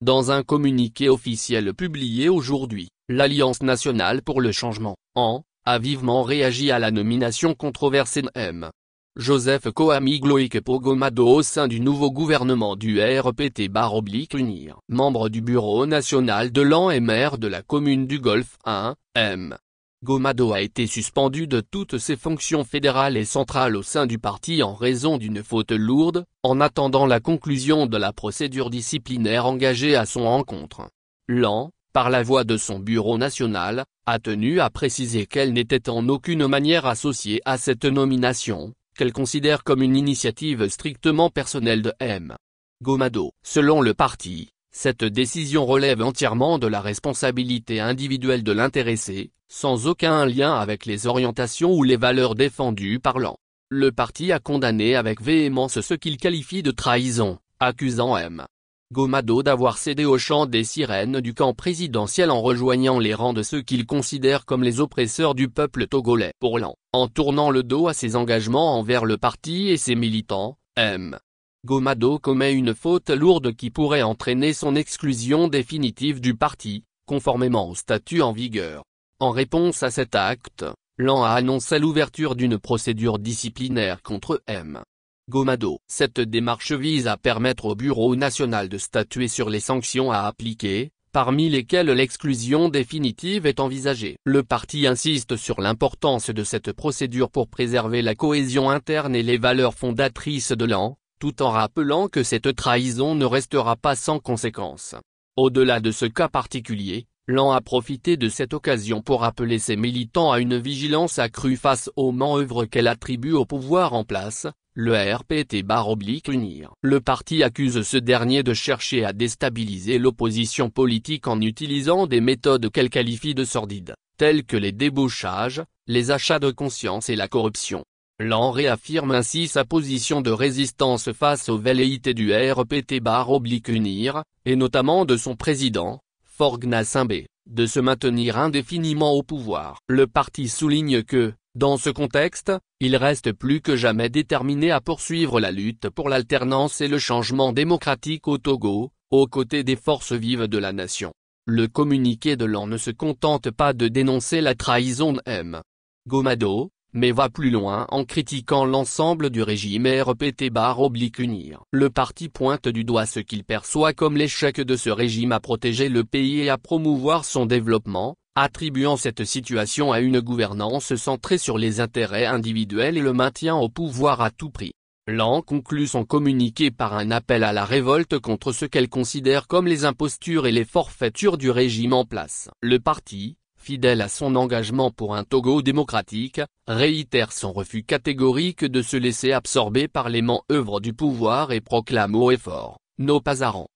Dans un communiqué officiel publié aujourd'hui, l'Alliance nationale pour le changement, a vivement réagi à la nomination controversée de M. Joseph Koami Gloïque Pogomado au sein du nouveau gouvernement du RPT-UNIR. Membre du bureau national de l'AN et maire de la commune du Golfe 1, M. Gomado a été suspendu de toutes ses fonctions fédérales et centrales au sein du parti en raison d'une faute lourde, en attendant la conclusion de la procédure disciplinaire engagée à son encontre. L'AN, par la voix de son bureau national, a tenu à préciser qu'elle n'était en aucune manière associée à cette nomination, qu'elle considère comme une initiative strictement personnelle de M. Gomado. Selon le parti, cette décision relève entièrement de la responsabilité individuelle de l'intéressé, sans aucun lien avec les orientations ou les valeurs défendues par l'AN. Le parti a condamné avec véhémence ce qu'il qualifie de trahison, accusant M. Gomado d'avoir cédé au chant des sirènes du camp présidentiel en rejoignant les rangs de ceux qu'il considère comme les oppresseurs du peuple togolais. Pour l'AN, en tournant le dos à ses engagements envers le parti et ses militants, M. Gomado commet une faute lourde qui pourrait entraîner son exclusion définitive du parti, conformément au statut en vigueur. En réponse à cet acte, l'AN a annoncé l'ouverture d'une procédure disciplinaire contre M. Gomado. Cette démarche vise à permettre au Bureau national de statuer sur les sanctions à appliquer, parmi lesquelles l'exclusion définitive est envisagée. Le parti insiste sur l'importance de cette procédure pour préserver la cohésion interne et les valeurs fondatrices de l'AN, tout en rappelant que cette trahison ne restera pas sans conséquences. Au-delà de ce cas particulier, l'AN a profité de cette occasion pour appeler ses militants à une vigilance accrue face aux manœuvres qu'elle attribue au pouvoir en place, le RPT-UNIR. Le parti accuse ce dernier de chercher à déstabiliser l'opposition politique en utilisant des méthodes qu'elle qualifie de sordides, telles que les débauchages, les achats de conscience et la corruption. L'AN réaffirme ainsi sa position de résistance face aux velléités du RPT-UNIR, et notamment de son président, Faure Gnassingbé, de se maintenir indéfiniment au pouvoir. Le parti souligne que, dans ce contexte, il reste plus que jamais déterminé à poursuivre la lutte pour l'alternance et le changement démocratique au Togo, aux côtés des forces vives de la nation. Le communiqué de l'AN ne se contente pas de dénoncer la trahison de M. Gomado, mais va plus loin en critiquant l'ensemble du régime RPT-UNIR. Le parti pointe du doigt ce qu'il perçoit comme l'échec de ce régime à protéger le pays et à promouvoir son développement, attribuant cette situation à une gouvernance centrée sur les intérêts individuels et le maintien au pouvoir à tout prix. L'AN conclut son communiqué par un appel à la révolte contre ce qu'elle considère comme les impostures et les forfaitures du régime en place. Le parti, fidèle à son engagement pour un Togo démocratique, réitère son refus catégorique de se laisser absorber par les manœuvres du pouvoir et proclame haut et fort, nos pas à rang.